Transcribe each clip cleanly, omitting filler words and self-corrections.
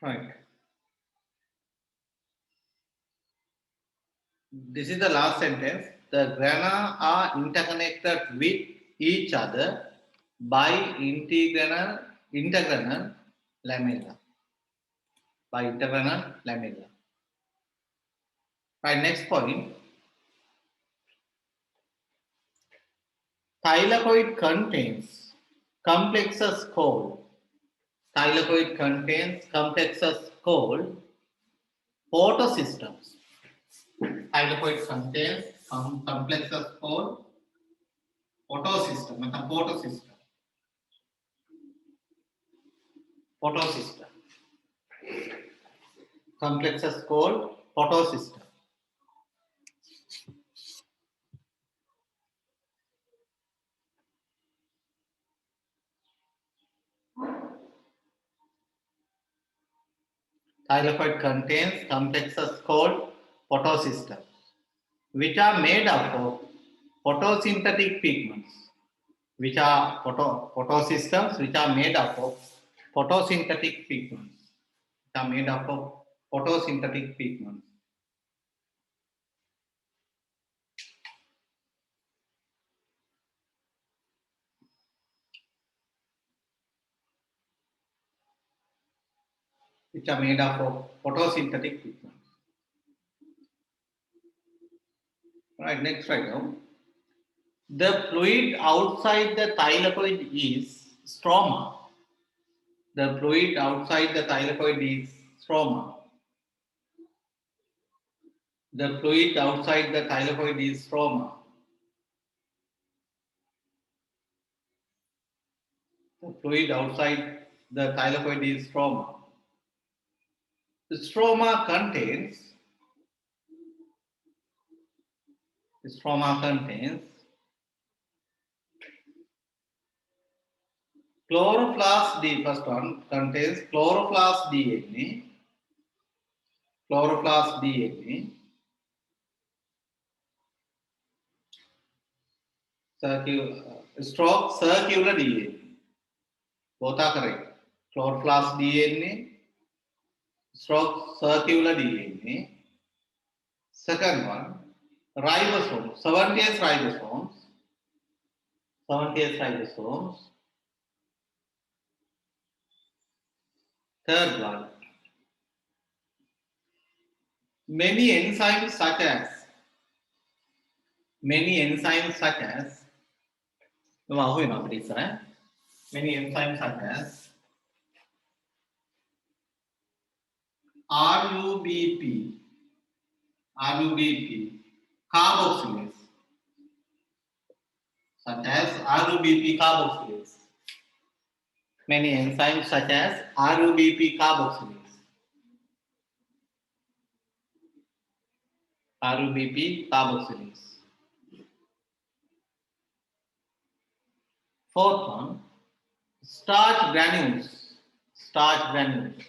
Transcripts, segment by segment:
Right. This is the last sentence. The grana are interconnected with each other by intergranal lamella. By intergranal lamella. Right. Next point. Thylakoid contains complexes called. Thylakoid contains complexes called photosystems. Thylakoid contains complexes called photosystem. Photosystem. Photosystem. Complexes called photosystem. Thylakoid contains complexes called photosystems, which are made up of photosynthetic pigments, which are photosystems which are made up of photosynthetic pigments, which are made up of photosynthetic pigments. Which are made up of photosynthetic pigments. Right, next right now. The fluid outside the thylakoid is stroma. The fluid outside the thylakoid is stroma. The fluid outside the thylakoid is stroma. The fluid outside the thylakoid is stroma. The stroma contains chloroplast D. First one contains chloroplast DNA. Chloroplast DNA. Circular DNA. Both are correct. Chloroplast DNA, stroke circular DNA. Second one, ribosomes, 70S ribosomes. 70S ribosomes. Third one, many enzymes such as many enzymes such as RUBP, carboxylase, such as RUBP carboxylase. Many enzymes such as RUBP carboxylase. RUBP carboxylase. Fourth one, starch granules. Starch granules.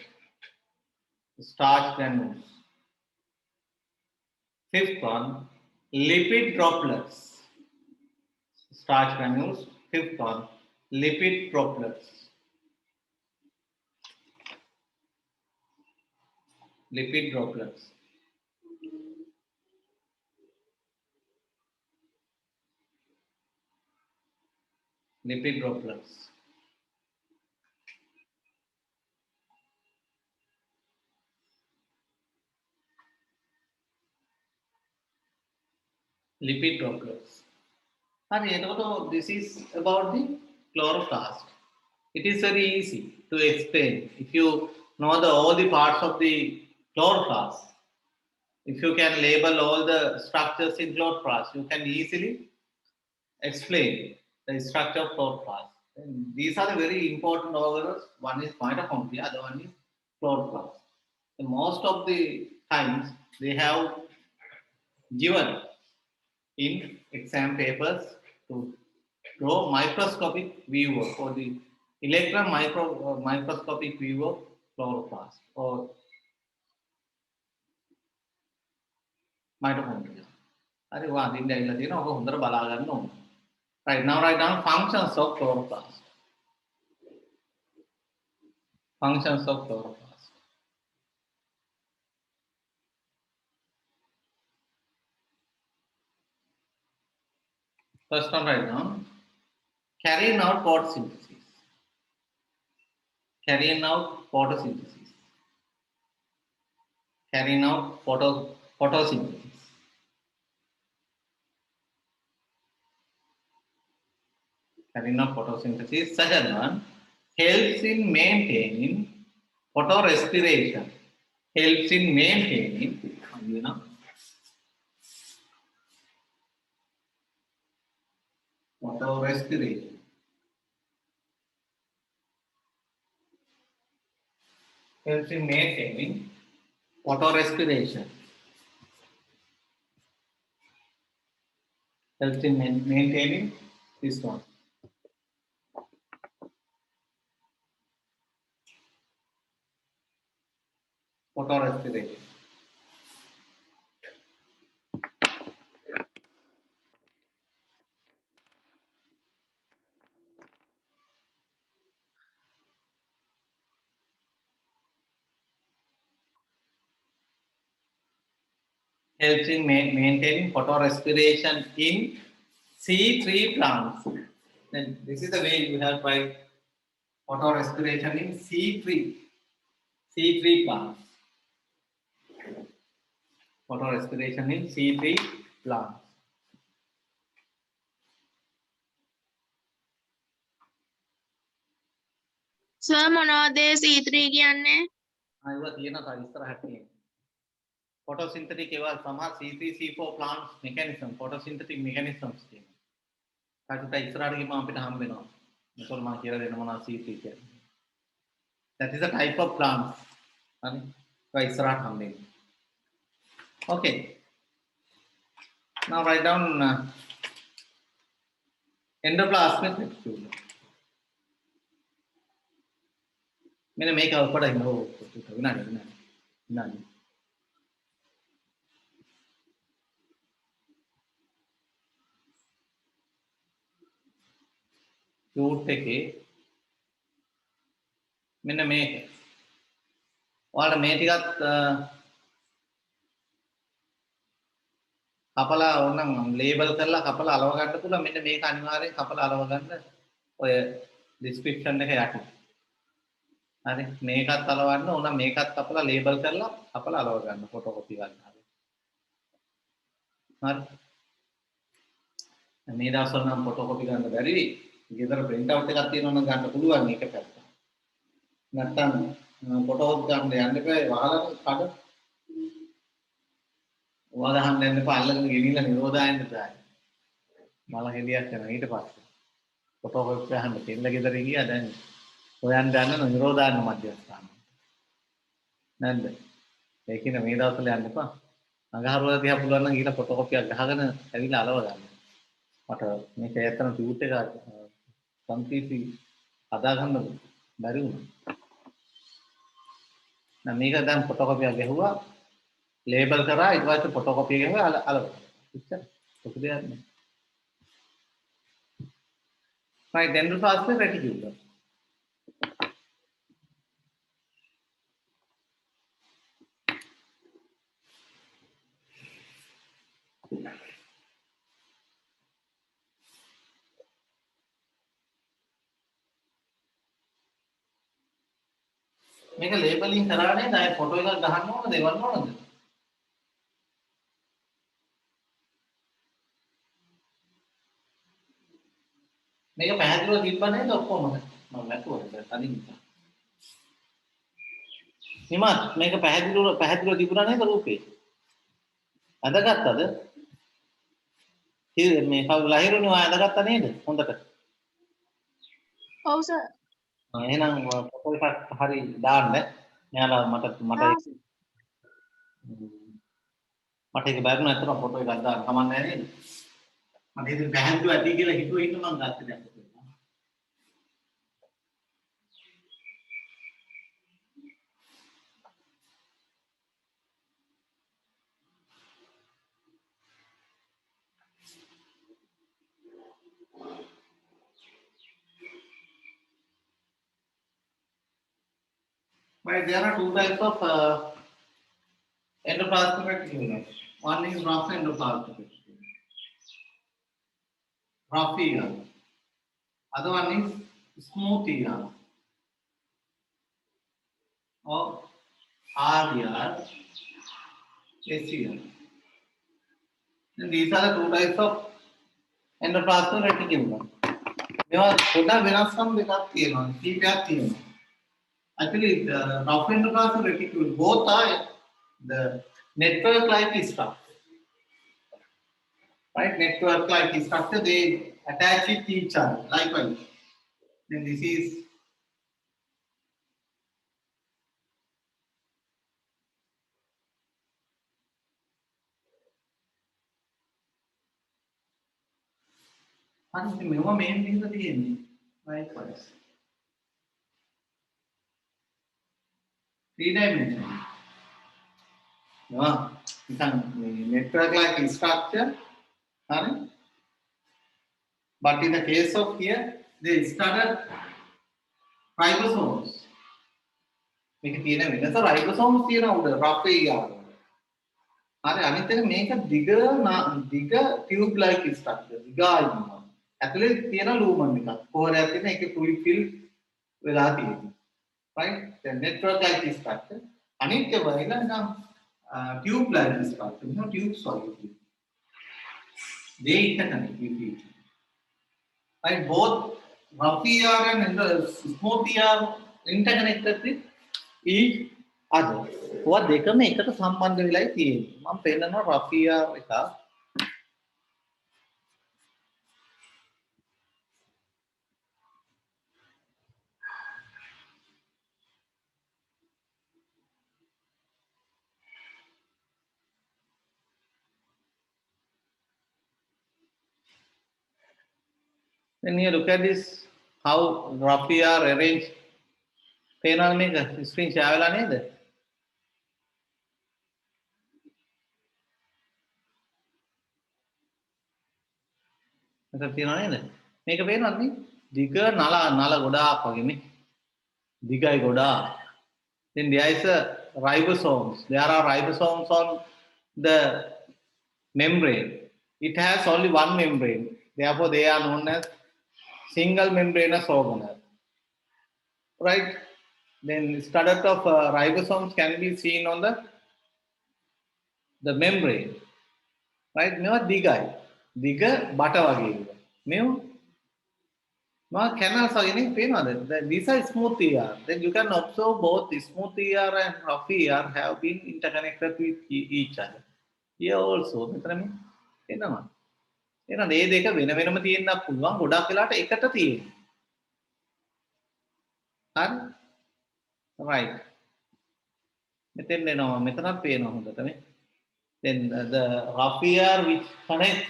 Starch granules. Fifth one, lipid droplets. Starch granules. Fifth one, lipid droplets. Lipid droplets. Lipid droplets. Lipid droplets. And this is about the chloroplast. It is very easy to explain. If you know all the parts of the chloroplast, if you can label all the structures in chloroplast, you can easily explain the structure of chloroplast. And these are the very important organelles. One is mitochondria, the other one is chloroplast. And most of the times they have given in exam papers to draw microscopic view for the electron microscopic view of chloroplast or mitochondria. Right, now write down functions of chloroplast. Functions of chloroplast. First one write down. Carrying out photosynthesis. Carrying out photosynthesis. Carrying out photosynthesis. Carrying out photosynthesis. Second one, helps in maintaining photorespiration. Helps in maintaining, photorespiration. Helps in maintaining photorespiration. Helps in maintaining this one. Photorespiration. Helps in maintaining photorespiration in C3 plants. Then this is the way you have by photorespiration in C3 plants. Photorespiration in C3 plants. Sir මොනවද C3 කියන්නේ? ඒවා තියෙනවා ඉස්සරහට තියෙනවා. Photosynthetic ඒවා සමහර C3 C4 plants mechanism photosynthetic mechanisms තියෙනවා. කාටද ඉස්සරහට ගිහම අපිට හම්බ වෙනවා. මොකද මම කියලා දෙන්න මොනවා C3 කියන්නේ. That is a type of plants. හරි. ඒක ඉස්සරහට හම්බ වෙනවා. Okay. Now write down endoplasmic reticulum. मैंने make a पढ़ा है वो ना ෂූට් එකේ මෙන්න මේක. ඔයාලට මේ ටිකත් කපලා ඕනනම් ලේබල් කරලා කපලා අලව ගන්න පුළුවන්. මෙන්න මේක අනිවාර්යෙන් කපලා අලව ගන්න ඔය ඩිස්ක්‍රිප්ෂන් එක යටි. හරි මේකත් අලවන්න ඕන මේකත් කපලා ලේබල් කරලා කපලා අලව ගන්න ෆොටෝකොපි ගන්න. හරි. මේ දවස්වල නම් ෆොටෝකොපි ගන්න බැරි. ගෙදර print out එකක් තියෙනවා නම් ගන්න පුළුවන් මේක පැත්ත. නැත්තම් ෆොටෝස් ගන්න යන්න එපා වහලා කඩ. වහලා යන්න එපා අල්ලගෙන ගෙනිලා නිරෝධායන්න දාන්න. මල හෙලියක් කරනවා ඊට පස්සේ. ෆොටෝකොපි ගන්න දෙන්න ගෙදර ගියා දැන් හොයන්න යන නිරෝධායන මධ්‍යස්ථාන. නැද්ද? ඒකින මේ දවස්වල යන්න එපා. අඟහරුවා දිහා පුළුවන් නම් ඊට ෆොටෝකොපියක් ගහගෙන ඇවිල්ලා අලව ගන්න. මට මේක ඇත්තටම ටියුට් එක කම්ප්ලීට්ලි හදා ගන්න බැරි වුණා. නම් මේක දැන් ෆොටෝකොපියක් ගැහුවා ලේබල් කරා ඊට පස්සේ ෆොටෝකොපිය ගැහුවා අලව. ඉච්චර. මොකද යන්නේ? right endoplasmic reticulum. මේක ලේබලින් කරා නේද? අය ෆොටෝ එකක් ගහන්න ඕනද? එවන්න ඕනද? මේක පැහැදිලිව තිබ්බ නේද ඔක්කොම? මම නැතුවද තනින්. නිමත් මේක පැහැදිලිව තිබුණා නේද රූපේ? අඳගත්තද? මේ ලහිරුනේ ඔය අඳගත්තා නේද? හොඳට. ඔව් සර්. එහෙනම් ෆොටෝ එකක් හරි දාන්න. මෙයාලා මට ඒක බැරිුණා අතන ෆොටෝ එකක් දාන්න කමන්නේ නේද? මට ඉතින් පැහැදිලිව ඇති කියලා හිතුවේ ඉන්න මං ගත්තේ දැන්. But there are two types of endoplasmic reticulum. One is rough endoplasmic reticulum. rough ER. Other one is smooth ER or RER, SER. And these are the two types of endoplasmic reticulum. මේවා පොඩ්ඩක් වෙනස්කම් දෙකක් තියෙනවා. කීපයක් තියෙනවා. Actually, the rough endoplasmic reticulum both are the network-like structure. Right? Network-like structure, they attach it to each other. Likewise. Then this is මේවා main විදිහට තියෙන්නේ. Likewise. 3-dimensional. Network-like structure. But in the case of here, they started ribosomes. මේක තියෙන වෙනස ribosomes තියෙන උඩ rough ER. හරි අනිත් එක මේක දිග tube like structure. දිගයි. ඇතුලේ තියෙන lumen එකක්. කොහරයක් තියෙන ඒකේ fluid fill වෙලා තියෙනවා. Right? The network like structure. අනිත් එක වෙලා නිකන් tube like structure. No tube solid. They interconnect with each other. Right? Both rough ER and smooth ER interconnected with each other. ඔය දෙකම එකට සම්බන්ධ වෙලායි තියෙන්නේ. මම පෙන්නනවා rough ER එක. Then here look at this, how rough ER arranged. පේනවද මේක? ස්ක්‍රීන් ෂෙයා වෙලා නේද? මෙතන තියෙනව නේද? මේක පේනවද නේ? දිග නල ගොඩාක් වගේ නේ. දිගයි ගොඩාක්. Then there is a ribosomes. There are ribosomes on the membrane. It has only one membrane. Therefore, they are known as single membranous organelle. Right? Then studded of ribosomes can be seen on the membrane. Right? මේවා දිගයි. දිග බට වගේ ඒවා. මේවා canals වගේ නේ පේනවද? These are smooth ER. Then you can observe both smooth ER and rough ER have been interconnected with each other. Here also මෙතන මේ එනවා. එහෙනම් මේ දෙක වෙන වෙනම තියෙන්නත් පුළුවන්. ගොඩක් වෙලාට එකට තියෙන්නේ. හරි? Right. මෙතෙන් එනවා. මෙතනත් පේනවා හොඳට නේ. Then the rough ER which connects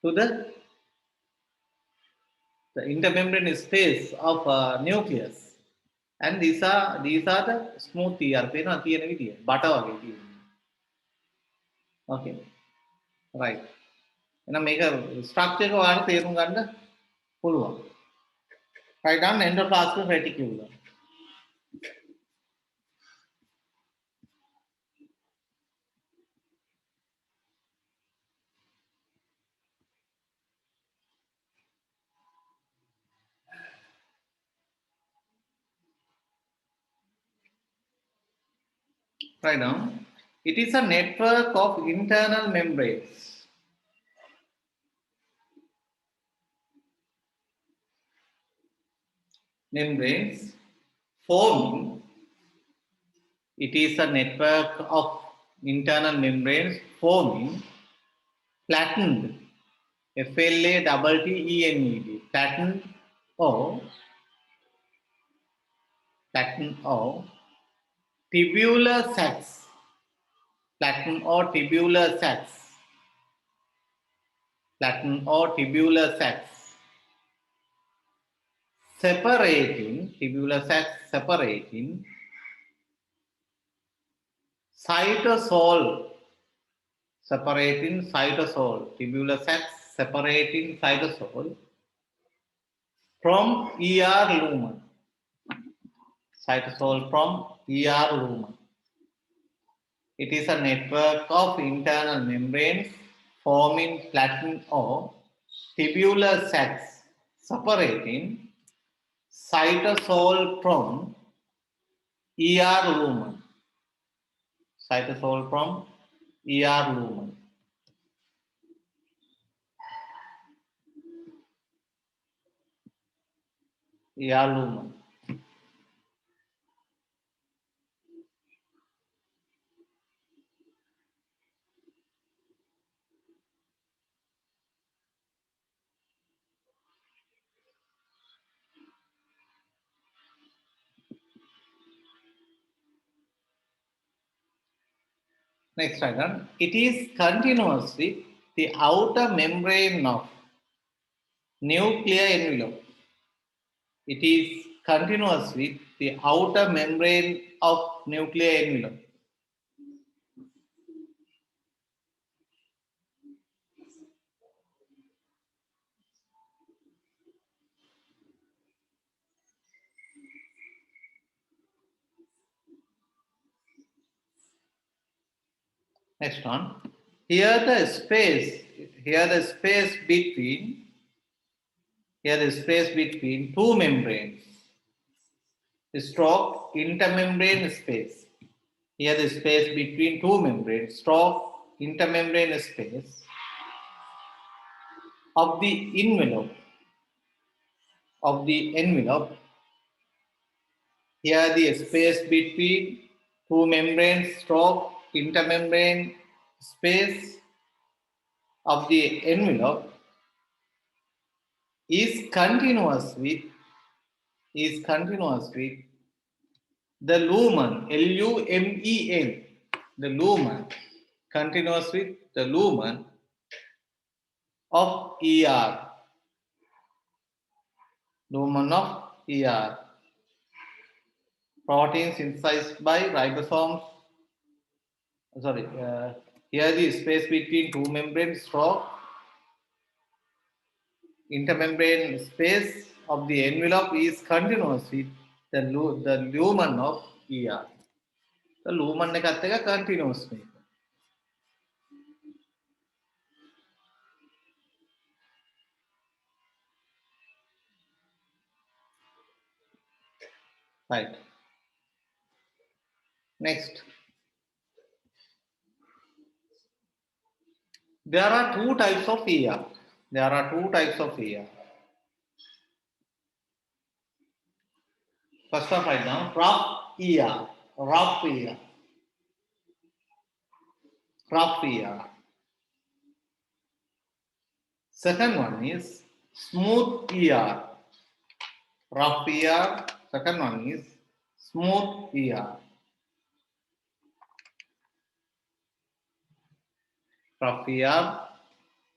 to the intermembrane space of nucleus, and these are the smooth ER. පේනවා තියෙන විදිය. බට වගේ තියෙනවා. Okay. Right. එහෙනම් මේක ස්ට්‍රක්චර් එක ඔයාලට තේරුම් ගන්න පුළුවන්. Write down endoplasmic reticulum. Write down. It is a network of internal membranes. Membranes forming. It is a network of internal membranes forming flattened, FLATTENED, flattened or tubular sacs, flattened or tubular sacs, flattened or tubular sacs, separating tubular sacs separating cytosol, separating cytosol, tubular sacs separating cytosol from ER lumen, cytosol from ER lumen. It is a network of internal membranes forming flattened or tubular sacs separating cytosol from ER lumen. Cytosol from ER lumen. ER lumen. Next item. It is continuous with the outer membrane of nuclear envelope. It is continuous with the outer membrane of nuclear envelope. Next one. Here the space between two membranes. Stroke intermembrane space. Here the space between two membranes, stroke intermembrane space of the envelope. Here the space between two membranes, stroke intermembrane space of the envelope is continuous with the lumen, L-U-M-E-N, the lumen, continuous with the lumen of ER. Lumen of ER. Protein synthesized by ribosomes. Here the space between two membranes, stroke intermembrane space of the envelope is continuous with the lumen of ER. The lumen එකත් එක continuous මේක. Right. Next. There are two types of ER. First of write down rough ER. Second one is smooth ER. Rough ER. Second one is smooth ER. Rough ER.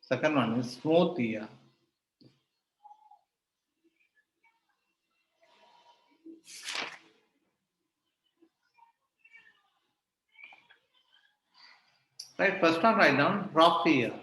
Second one is smooth ER. Right, first one write down rough ER.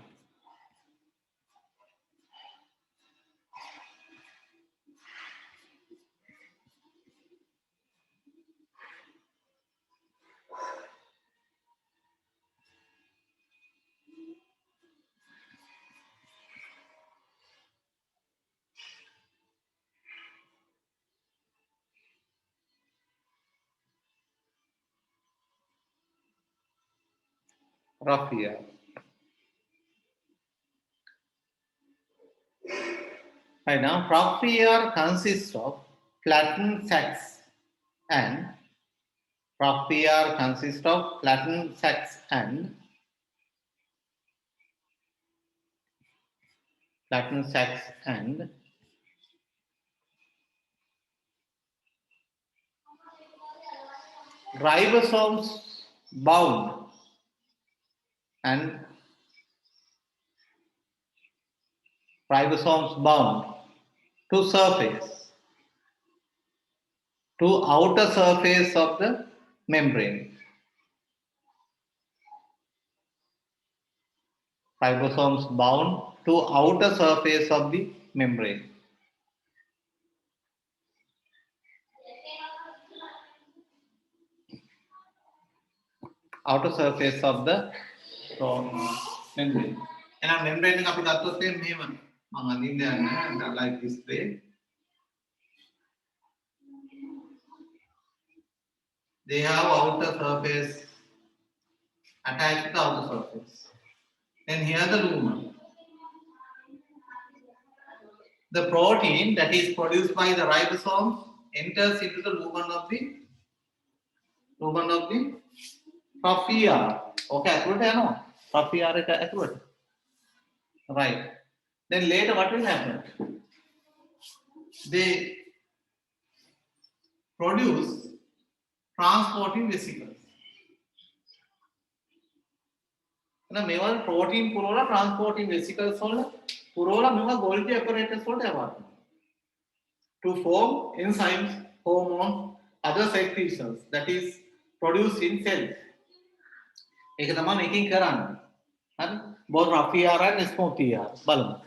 Rough ER. Right now, rough ER consists of flattened sacs and rough ER consists of flattened sacs and ribosomes bound to outer surface of the membrane. Ribosomes bound to outer surface of the membrane. Outer surface of the membrane. එහෙනම් membrane එක අපි ගත්තොත් මෙහෙම like this way. They have outer surface attached to the outer surface. Then here the lumen. The protein that is produced by the ribosome enters into the lumen of the rough ER. Okay, accurate no? Rough ER is accurate. Right. Then later what will happen? They produce transporting vesicles. ना मेवा protein Purola transporting vesicles होना पुरोला मेवा Golgi apparatus होता है बात to form enzymes, hormones, other secretions that is produced in cells. एक तमाम making कराना है बहुत rough ER and smooth ER बालम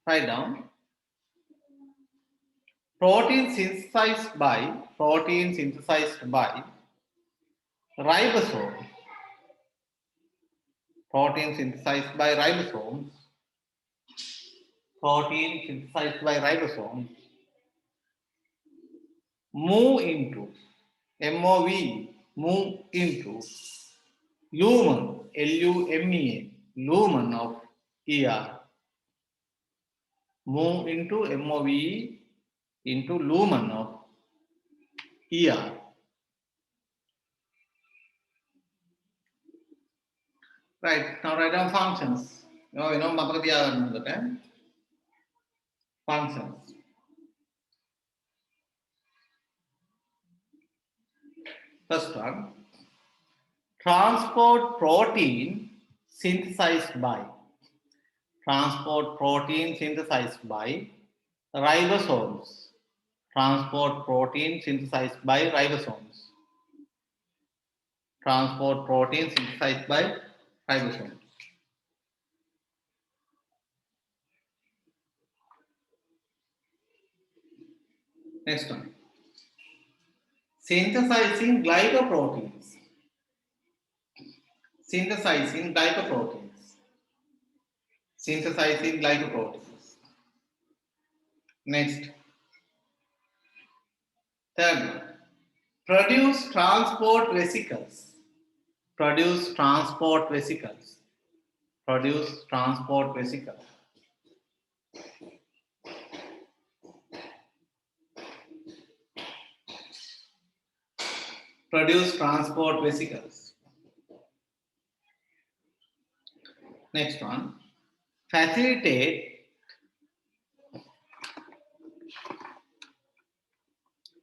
write down protein synthesized by ribosome. Protein synthesized by ribosomes move into lumen, L-U-M-E-N, lumen of ER. Move into MOVE into lumen of ER. Right, now write down functions. Functions. First one, transport protein synthesized by ribosomes. Transport protein synthesized by ribosomes. Next one. Synthesizing glycoproteins. Next. Third one. Produce transport vesicles. Next one, facilitate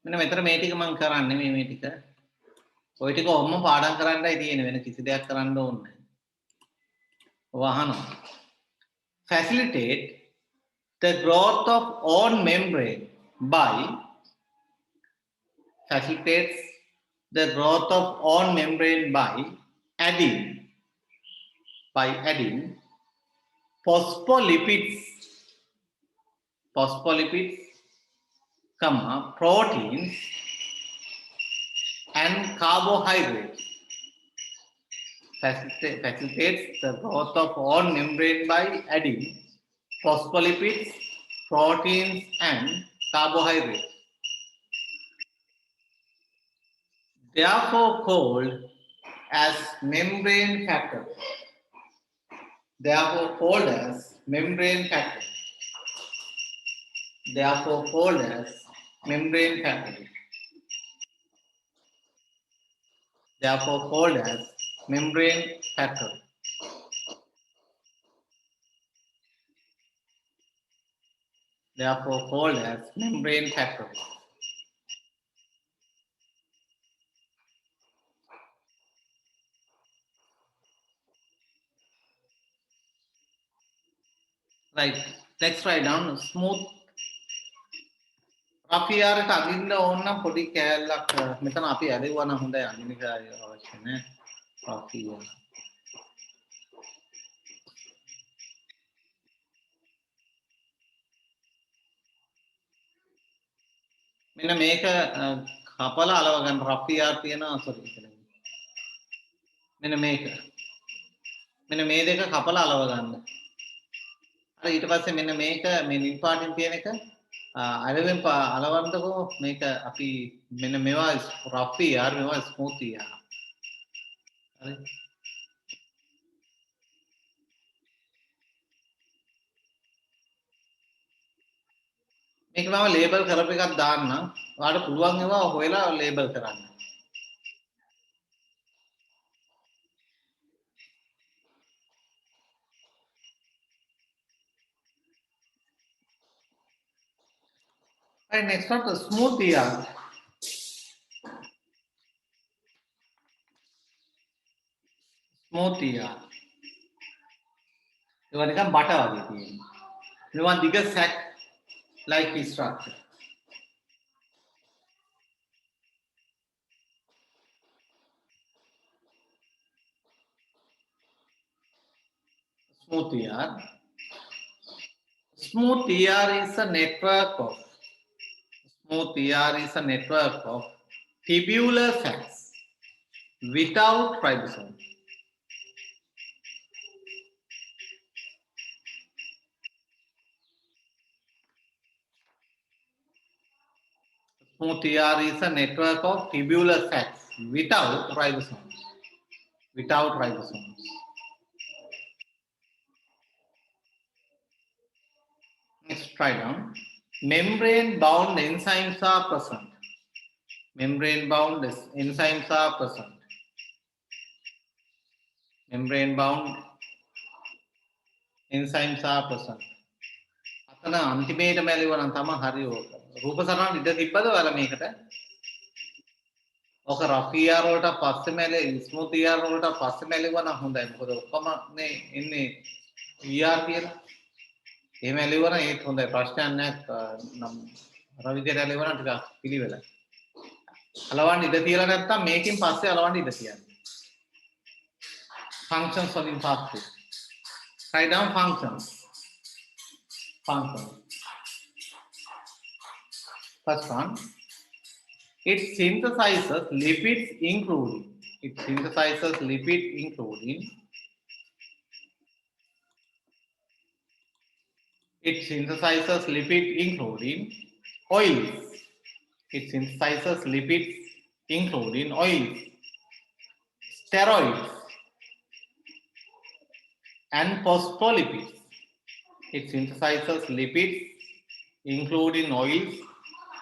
මෙන්න මෙතන මේ ටික මම කරන්නේ මේ ටික ඔය ටික ඔම්ම පාඩම් කරන්නයි තියෙන්නේ වෙන කිසි දෙයක් කරන්න ඕනේ නැහැ. ඔය අහනවා. Facilitate the growth of own membrane by adding phospholipids, proteins and carbohydrates. Facilitates the growth of own membrane by adding phospholipids, proteins and carbohydrates. Therefore called as membrane factor. Therefore called as membrane factor. Right. Let's write down smooth. අපි යාරට අදින්න ඕන නම් පොඩි කෑල්ලක් මෙතන අපි ඇදෙවුවා නම් හොඳයි අනිත් එක අවශ්‍ය නැහැ. අපි මෙන්න මේක කපලා අලව ගන්න රෆ් ER තියෙනවා සෝරි මෙන්න මේක. මෙන්න මේ දෙක කපලා අලව ගන්න. හරි ඊට පස්සේ මෙන්න මේක මේ නිල් පාටින් තියෙන එක අලවෙන් අලවන්නකො මේක අපි මෙන්න මේවා රෆ් ER මේවා ස්මූත් ER. හරි. මේක මම ලේබල් කරපු එකක් දාන්න. ඔයාලට පුළුවන් ඒවා හොයලා ලේබල් කරන්න. Right, next one, the smooth ER. Smooth ER. ඒවා නිකන් බට වගේ තියෙනවා. මේවා දිග sack like structure. Smooth ER. Smooth ER is a network of tubular sacs without ribosome. Smooth ER is a network of tubular sacs without ribosomes. Next, try down. Membrane-bound enzymes are present. Membrane-bound enzymes are present. අතන අන්තිමේටම ඇලුවා නම් තමයි හරි ඕක. රූප සටහන ඉඳ තිබ්බද ඔයාලා මේකට? ඔක රෆ් ER වලට පස්සෙම ඇලේ ස්මූත් ER වලට පස්සෙම ඇලුවා නම් හොඳයි. මොකද ඔක්කොම නේ එන්නේ ER කියලා. එහෙම ඇලුවා නම් ඒත් හොඳයි. ප්‍රශ්නයක් නැහැ. නම් අර විදිහට ඇලුවා නම් ටිකක් පිළිවෙලයි. අලවන්න ඉඳ තියලා නැත්තම් මේකෙන් පස්සේ අලවන්න ඉඳ තියන්න. Functions of impact. Write down functions. First one, it synthesizes lipids including oils. It synthesizes lipids including oils, steroids, and phospholipids. It synthesizes lipids including oils,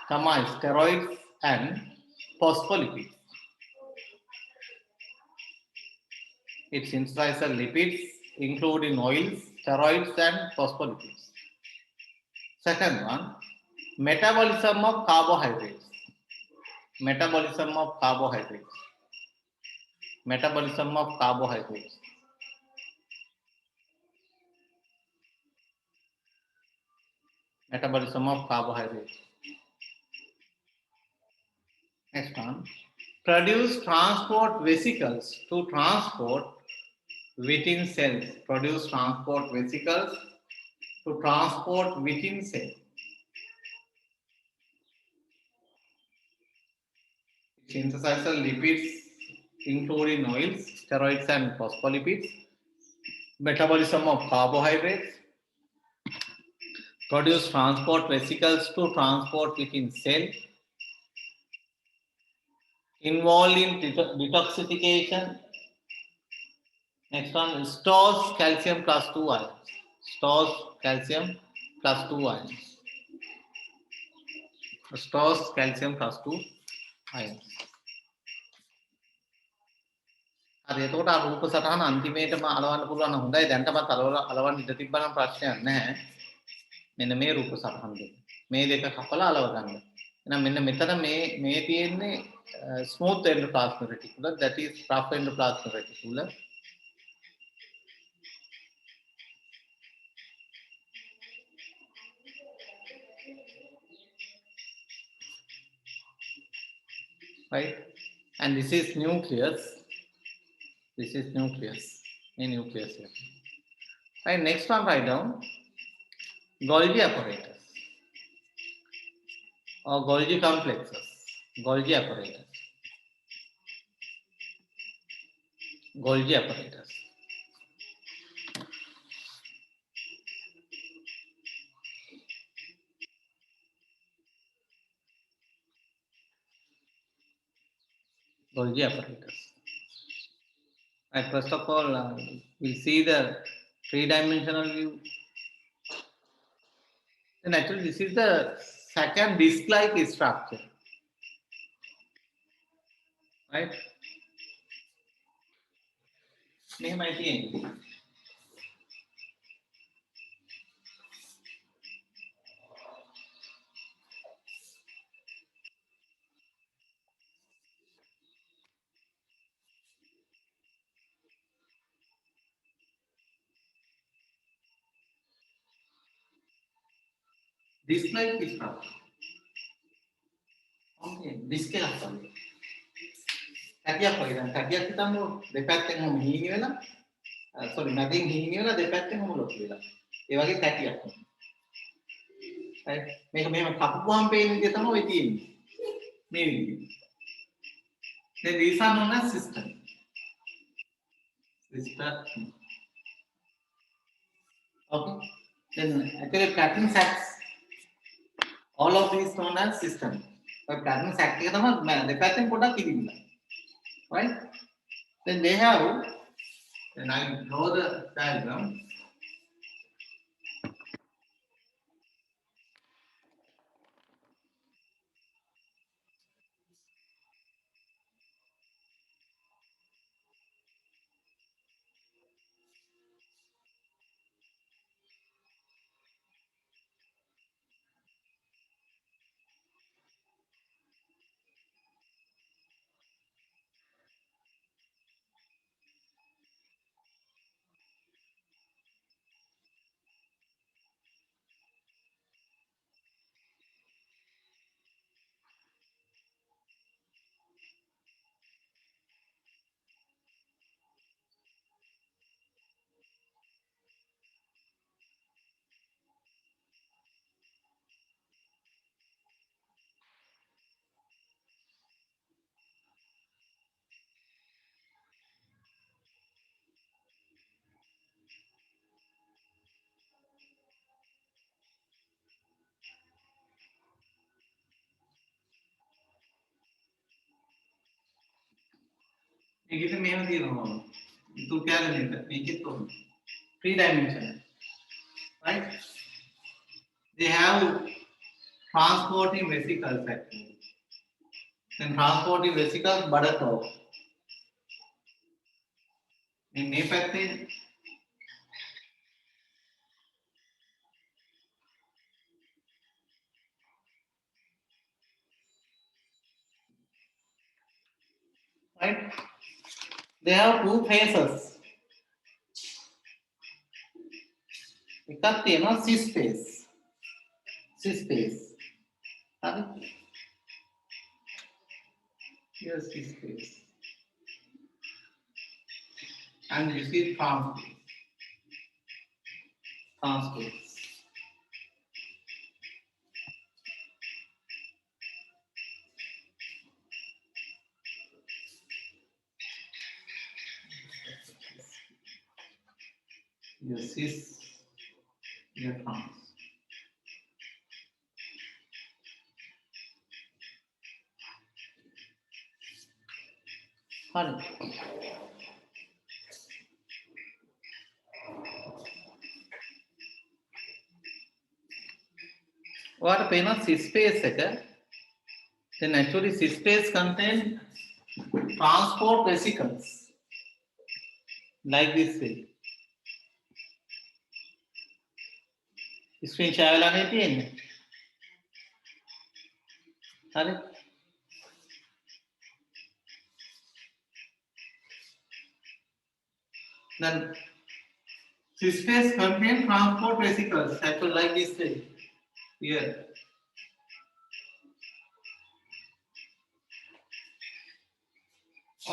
steroids, and phospholipids. It synthesizes lipids including oils, steroids, and phospholipids. Second one, metabolism of carbohydrates. Metabolism of carbohydrates. Next one, produce transport vesicles to transport within cells. Synthesize lipids including oils, steroids, and phospholipids. Metabolism of carbohydrates. Produce transport vesicles to transport within cell. Involved in detoxification. Next one, stores calcium plus 2 ions. Stores calcium plus 2 ions. හරි එතකොට ආ රූප සටහන අන්තිමේටම අලවන්න පුළුවන් නම් හොඳයි දැන්ටමත් අලවන්න ඉඩ තිබ්බනම් ප්‍රශ්නයක් නැහැ මෙන්න මේ රූප සටහන දෙක මේ දෙක කපලා අලව ගන්න එහෙනම් මෙන්න මෙතන මේ තියෙන්නේ smooth endoplasmic reticulum, that is rough endoplasmic reticulum. Right, and this is nucleus. A nucleus here. Right, next one, write down Golgi apparatus or Golgi complexes. Golgi apparatus. Golgi apparatus. Right, first of all, we'll see the three-dimensional view. Then actually, this is the second disc-like structure, right? Disc-like structure. Okay, disc එක අප්පන්නේ. හැටියක් වගේ දැන් හැටියක් හිතන්න දෙපැත්තෙන් හැම හීනි වෙලා sorry මැදින් හීනි වෙලා දෙපැත්තෙන් හැම ලොකු වෙලා. ඒ වගේ හැටියක්. right මේක මෙහෙම කපුවාම පේන විදිය තමයි ඔය තියෙන්නේ. මේ විදිය. then these are known as system. Okay. Then actually Prattling sacks, all of these known as system. But Prattling sack එක තමයි දෙපැත්තෙන් පොඩක් ඉදිරියට. Right? Then they have, then I draw the diagram. මේකෙත් මෙහෙම තියෙනවා. ඉතුරු කැලේ මේකෙත් උන. Three dimensional. Right? They have transporting vesicles actually. Then transporting vesicles බඩට. මේ පැත්තේ right? They have two phases. එකක් තියෙනවා C space. C space. හරි? Here C space. And this is transport. Transport. Yes, is electrons. Hurry. What pena C space එක then actually C space contain transport vesicles like this way. Screen share වෙලා නේ තියෙන්නේ. හරි. Then C space contain transport vesicles actually like this way. Here.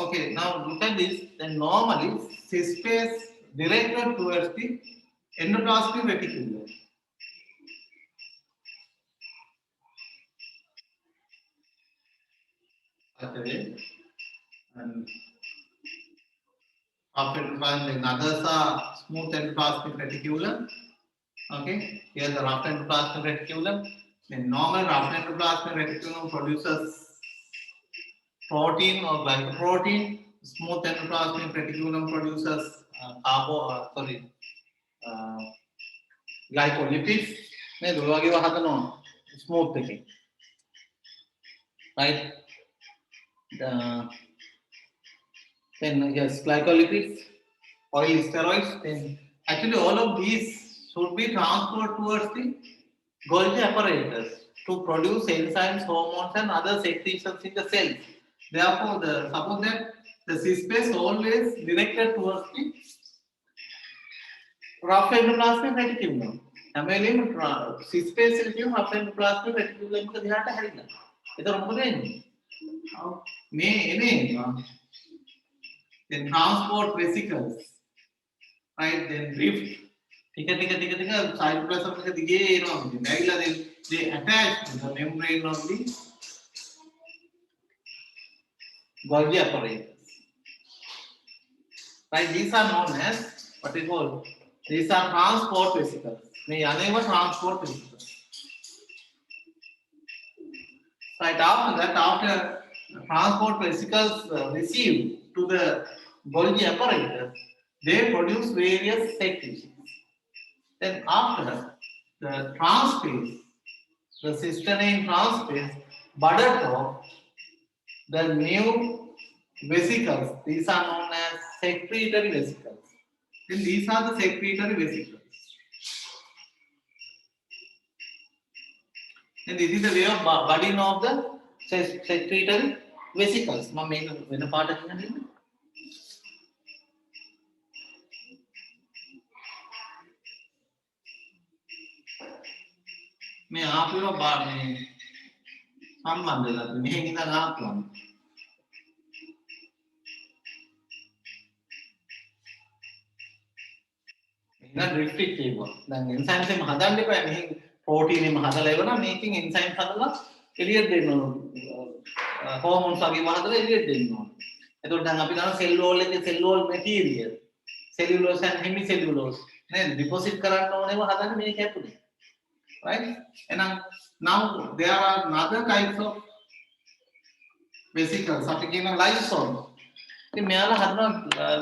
Okay, now look at this. Then normally C space directed towards the endoplasmic reticulum. Okay. And after endoplasmic, others are smooth endoplasmic reticulum. Okay, here's the rough endoplasmic reticulum. The normal rough endoplasmic reticulum produces protein or glycoprotein. Smooth endoplasmic reticulum produces glycolipids. නේද? ඔය වගේව හදනවා smooth එකේ. Right? Then yes, glycolipids, oil steroids. Then actually all of these should be transferred towards the Golgi apparatus to produce enzymes, hormones, and other secretions in the cells. Therefore, suppose that the C-space always directed towards the rough endoplasmic reticulum. හැමෙලෙම C-space එකේ rough endoplasmic reticulum එක දිහාට හැරිලා. ඒතර මොකද වෙන්නේ? මේ එනේ then transport vesicles, right? Then drift. ටික cytoplasm එක දිගේ එනවා. බැරිලා they attach to the membrane of the Golgi apparatus. Right? These are known as what is called. These are transport vesicles. මේ යන්නේම transport vesicles. Right after that, after transport vesicles receive to the Golgi apparatus, they produce various secretions. Then after the transpace, the cysternine transpace budded off the new vesicles. These are known as secretory vesicles. Then these are the secretory vesicles. And this is the way of budding of the secretory vesicles. මම මේක වෙන පාඩකින් හරියන්නේ. මේ ආපේව මේ සම්බන්ධ වෙලා මෙහෙන් ඉඳන් ආපුවම එහෙනම් ඩ්‍රිෆ්ට් එක කියනවා. දැන් එන්සයිම්ස් එක හදන්න එපා. මෙහෙන් ප්‍රෝටීන් එක හදලා ඉවරනම් මේකෙන් එන්සයිම්ස් හදලා එළියට දෙන්න ඕන. හෝමෝන්ස් වගේ හදලා එළියට දෙන්න ඕන. එතකොට දැන් අපි ගන්න සෙල් වෝල් එකේ cell wall material cellulose and hemicellulosis නේද? ඩිපොසිට් කරන්න ඕනේව හදන්න මේක ඇතුලේ. Right? And now there are other types of vesicles. අපි කියන lysosomes. ඉතින් මෙයාලා හදන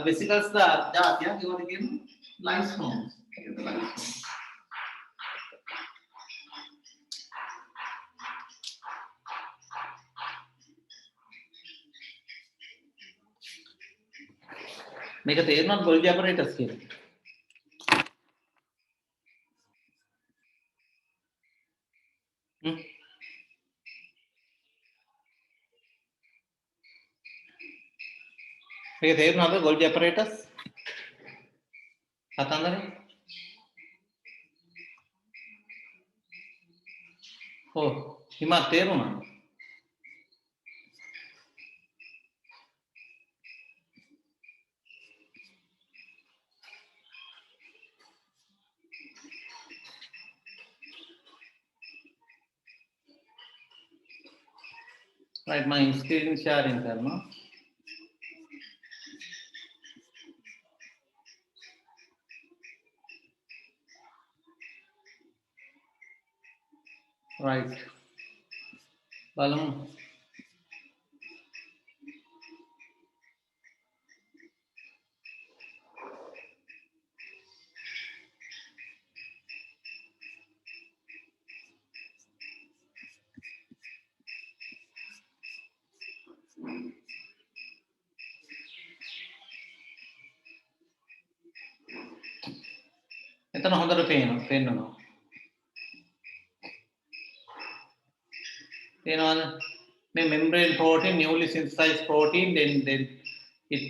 vesicles दा જાතියක් ඒවට කියන lysosomes. මේක තේරෙනවද Golgi apparatus කියන්නේ? මේක තේරෙනවද Golgi apparatus? කතන්දරේ? ඔව් හිමත් තේරුණා. Right, my screen sharing करना. Right. බලමු. එතන හොඳට පේනවා. Then on the membrane protein, newly synthesized protein, then it